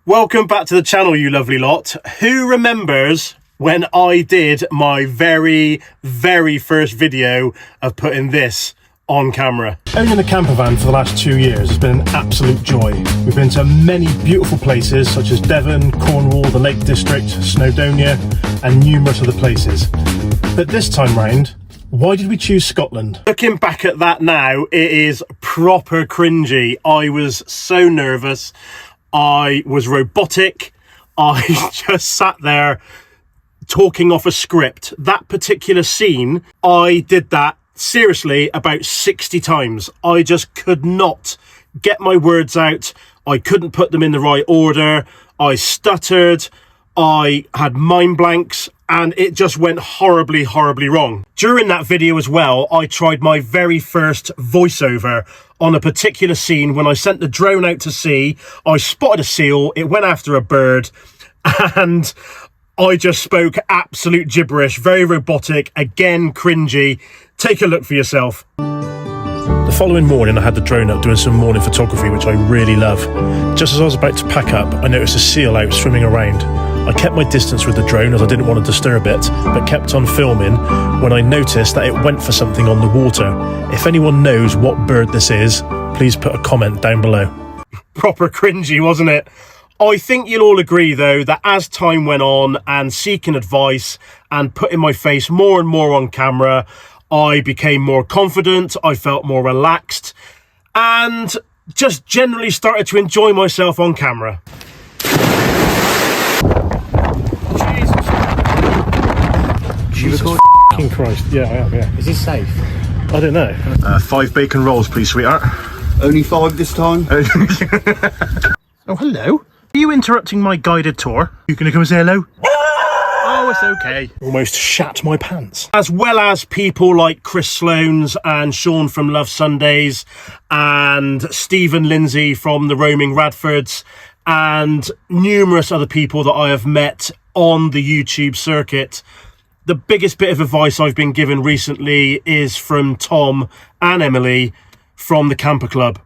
Welcome back to the channel, you lovely lot. Who remembers when I did my very first video of putting this on camera? Owning a camper van for the last 2 years has been an absolute joy. We've been to many beautiful places such as Devon, Cornwall, the Lake District, Snowdonia and numerous other places. But this time round, why did we choose Scotland? Looking back at that now, it is proper cringy. I was so nervous. I was robotic. I just sat there talking off a script. That particular scene, I did that seriously about 60 times. I just could not get my words out. I couldn't put them in the right order. I stuttered. I had mind blanks and it just went horribly wrong. During that video as well, I tried my very first voiceover on a particular scene. When I sent the drone out to sea, I spotted a seal, it went after a bird, and I just spoke absolute gibberish, very robotic, again cringy. Take a look for yourself. The following morning I had the drone up doing some morning photography, which I really love. Just as I was about to pack up, I noticed a seal out swimming around. I kept my distance with the drone as I didn't want to disturb it, but kept on filming when I noticed that it went for something on the water. If anyone knows what bird this is, please put a comment down below. Proper cringy, wasn't it? I think you'll all agree though that as time went on and seeking advice and putting my face more and more on camera, I became more confident, I felt more relaxed, and just generally started to enjoy myself on camera. Jesus fucking Christ. Yeah, I am, yeah. Is this safe? I don't know. 5 bacon rolls, please, sweetheart. Only 5 this time. Oh, hello. Are you interrupting my guided tour? You gonna come and say hello? Oh, it's okay. Almost shat my pants. As well as people like Chris Sloanes and Sean from Love Sundays and Stephen Lindsay from the Roaming Radfords and numerous other people that I have met on the YouTube circuit. The biggest bit of advice I've been given recently is from Tom and Emily from the Camper Club.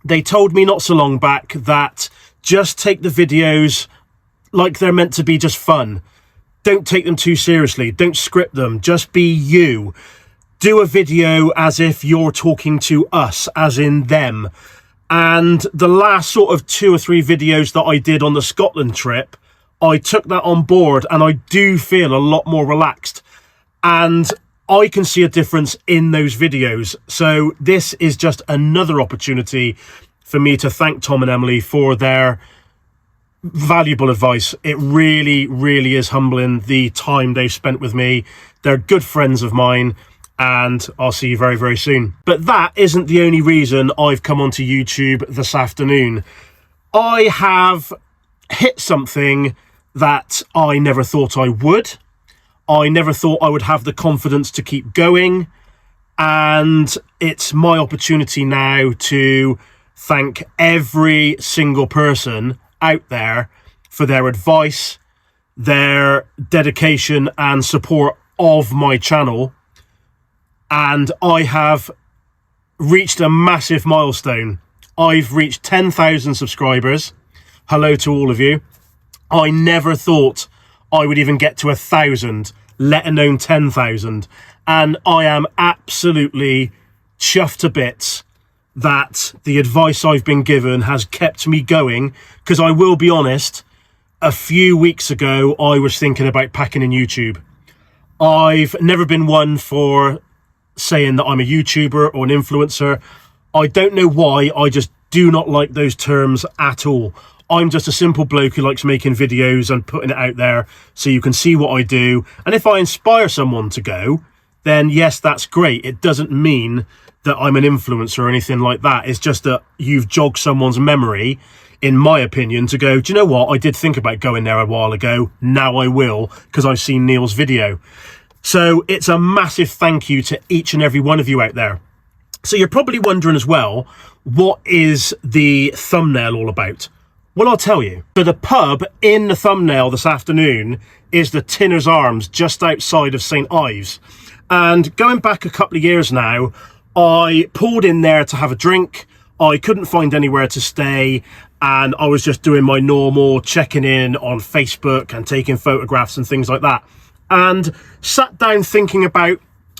They told me not so long back that just take the videos like they're meant to be, just fun. Don't take them too seriously. Don't script them. Just be you. Do a video as if you're talking to us, as in them. And the last sort of 2 or 3 videos that I did on the Scotland trip, I took that on board and I do feel a lot more relaxed. And I can see a difference in those videos. So this is just another opportunity for me to thank Tom and Emily for their valuable advice. It really is humbling, the time they've spent with me. They're good friends of mine and I'll see you very soon. But that isn't the only reason I've come onto YouTube this afternoon. I have hit something that I never thought I would. I never thought I would have the confidence to keep going, and it's my opportunity now to thank every single person out there for their advice, their dedication and support of my channel. And I have reached a massive milestone. I've reached 10,000 subscribers. Hello to all of you. I never thought I would even get to 1,000, let alone 10,000. And I am absolutely chuffed to bits that the advice I've been given has kept me going. Because I will be honest, a few weeks ago, I was thinking about packing in YouTube. I've never been one for saying that I'm a YouTuber or an influencer. I don't know why, I just do not like those terms at all. I'm just a simple bloke who likes making videos and putting it out there so you can see what I do. And if I inspire someone to go, then yes, that's great. It doesn't mean that I'm an influencer or anything like that. It's just that you've jogged someone's memory, in my opinion, to go, do you know what? I did think about going there a while ago. Now I will, because I've seen Neil's video. So it's a massive thank you to each and every one of you out there. So you're probably wondering as well, what is the thumbnail all about? Well, I'll tell you. So the pub in the thumbnail this afternoon is the Tinner's Arms just outside of St. Ives. And going back a couple of years now, I pulled in there to have a drink. I couldn't find anywhere to stay and I was just doing my normal checking in on Facebook and taking photographs and things like that, and sat down thinking about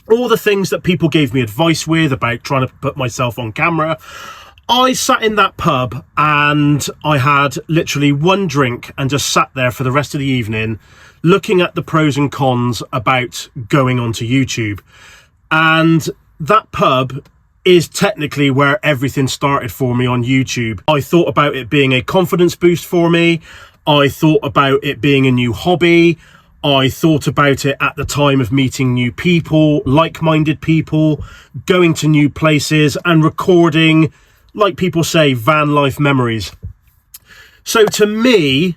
all the things that people gave me advice with about trying to put myself on camera. I sat in that pub and I had literally one drink and just sat there for the rest of the evening looking at the pros and cons about going onto YouTube. And that pub is technically where everything started for me on YouTube. I thought about it being a confidence boost for me. I thought about it being a new hobby. I thought about it at the time of meeting new people, like-minded people, going to new places and recording, like people say, van life memories. So to me,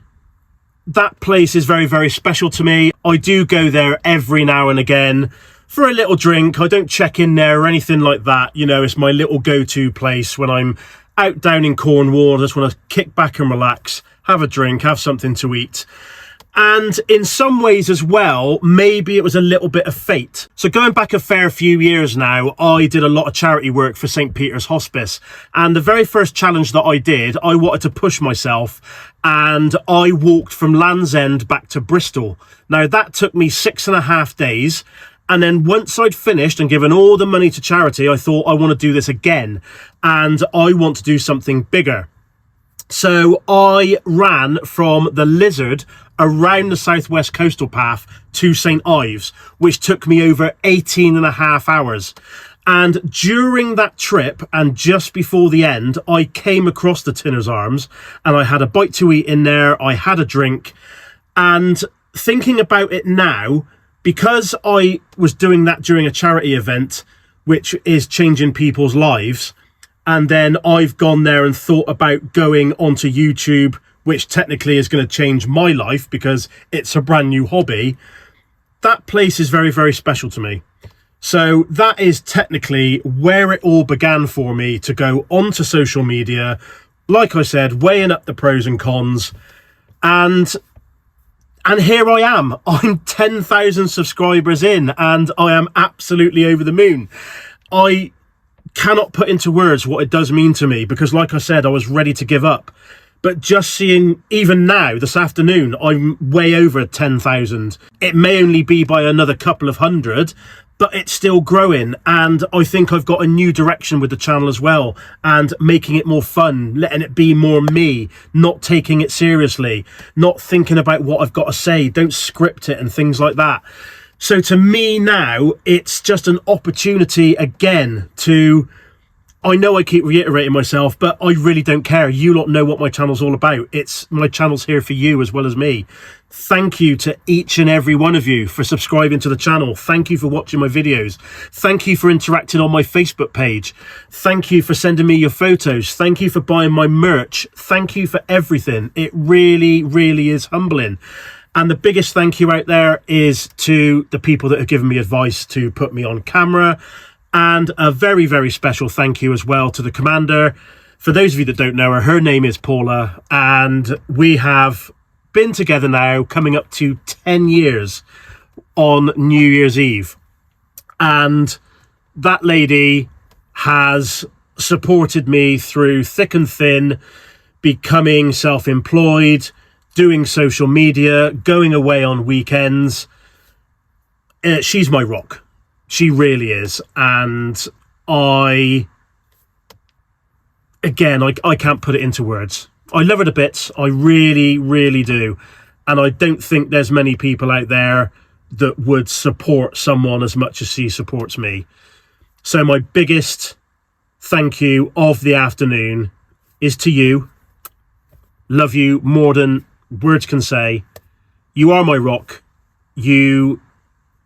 that place is very, very special to me. I do go there every now and again for a little drink. I don't check in there or anything like that. You know, it's my little go-to place when I'm out down in Cornwall. I just want to kick back and relax, have a drink, have something to eat. And in some ways as well, maybe it was a little bit of fate. So going back a fair few years now, I did a lot of charity work for St. Peter's Hospice. And the very first challenge that I did, I wanted to push myself, and I walked from Land's End back to Bristol. Now that took me 6.5 days. And then once I'd finished and given all the money to charity, I thought I want to do this again. And I want to do something bigger. So I ran from the Lizard around the southwest coastal path to St. Ives, which took me over 18.5 hours. And during that trip and just before the end, I came across the Tinner's Arms and I had a bite to eat in there. I had a drink, and thinking about it now, because I was doing that during a charity event, which is changing people's lives, and then I've gone there and thought about going onto YouTube, which technically is going to change my life because it's a brand new hobby. That place is very, very special to me. So that is technically where it all began for me to go onto social media. Like I said, weighing up the pros and cons. And here I am. I'm 10,000 subscribers in and I am absolutely over the moon. I cannot put into words what it does mean to me, because like I said, I was ready to give up. But just seeing, even now, this afternoon, I'm way over 10,000. It may only be by another couple of hundred, but it's still growing. And I think I've got a new direction with the channel as well, and making it more fun, letting it be more me, not taking it seriously, not thinking about what I've got to say, don't script it and things like that. So to me now, it's just an opportunity again to, I know I keep reiterating myself, but I really don't care. You lot know what my channel's all about. My channel's here for you as well as me. Thank you to each and every one of you for subscribing to the channel. Thank you for watching my videos. Thank you for interacting on my Facebook page. Thank you for sending me your photos. Thank you for buying my merch. Thank you for everything. It really, really is humbling. And the biggest thank you out there is to the people that have given me advice to put me on camera. And a very, very special thank you as well to the commander. For those of you that don't know her name is Paula. And we have been together now coming up to 10 years on New Year's Eve. And that lady has supported me through thick and thin, becoming self-employed, doing social media, going away on weekends. She's my rock. She really is. And I can't put it into words. I love her to bits. I really, really do. And I don't think there's many people out there that would support someone as much as she supports me. So my biggest thank you of the afternoon is to you. Love you more than words can say. You are my rock. You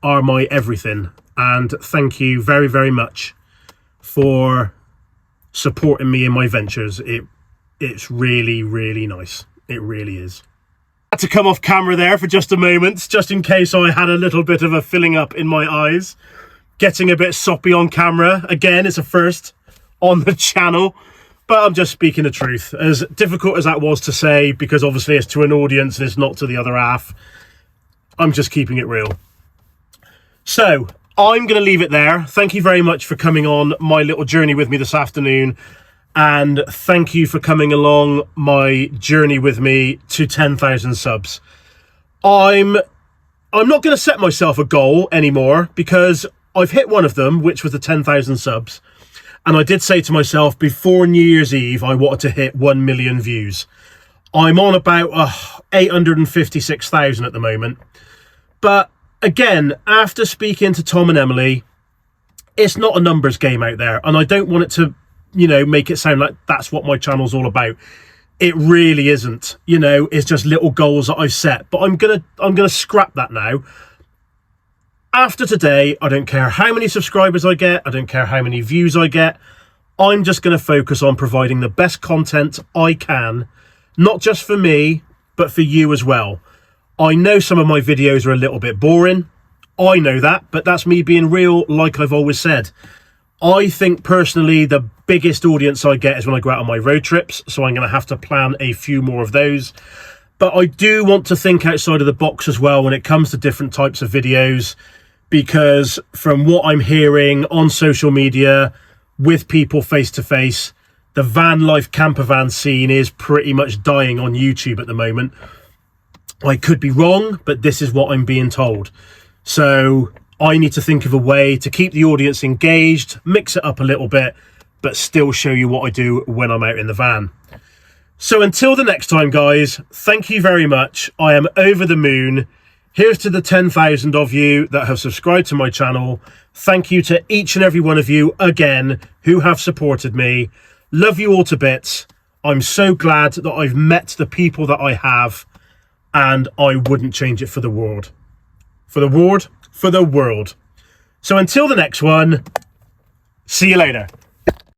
are my everything. And thank you very, very much for supporting me in my ventures. It's really, really nice. It really is. I had to come off camera there for just a moment, just in case I had a little bit of a filling up in my eyes. Getting a bit soppy on camera. Again, it's a first on the channel. But I'm just speaking the truth. As difficult as that was to say, because obviously it's to an audience and it's not to the other half, I'm just keeping it real. So I'm going to leave it there. Thank you very much for coming on my little journey with me this afternoon. and thank you for coming along my journey with me to 10,000 subs. I'm not going to set myself a goal anymore because I've hit one of them, which was the 10,000 subs. And I did say to myself before New Year's Eve, I wanted to hit 1 million views. I'm on about 856,000 at the moment. But again, after speaking to Tom and Emily, it's not a numbers game out there. And I don't want it to, you know, make it sound like that's what my channel's all about. It really isn't. You know, it's just little goals that I've set. But I'm gonna scrap that now. After today, I don't care how many subscribers I get. I don't care how many views I get. I'm just going to focus on providing the best content I can, not just for me, but for you as well. I know some of my videos are a little bit boring. I know that, but that's me being real, like I've always said. I think personally the biggest audience I get is when I go out on my road trips, so I'm going to have to plan a few more of those. But I do want to think outside of the box as well when it comes to different types of videos, because from what I'm hearing on social media with people face to face, the van life camper van scene is pretty much dying on YouTube at the moment. I could be wrong, but this is what I'm being told. So I need to think of a way to keep the audience engaged, mix it up a little bit, but still show you what I do when I'm out in the van. So until the next time, guys, thank you very much. I am over the moon. Here's to the 10,000 of you that have subscribed to my channel. Thank you to each and every one of you again who have supported me. Love you all to bits. I'm so glad that I've met the people that I have, and I wouldn't change it for the world. For the world? For the world. So until the next one, see you later.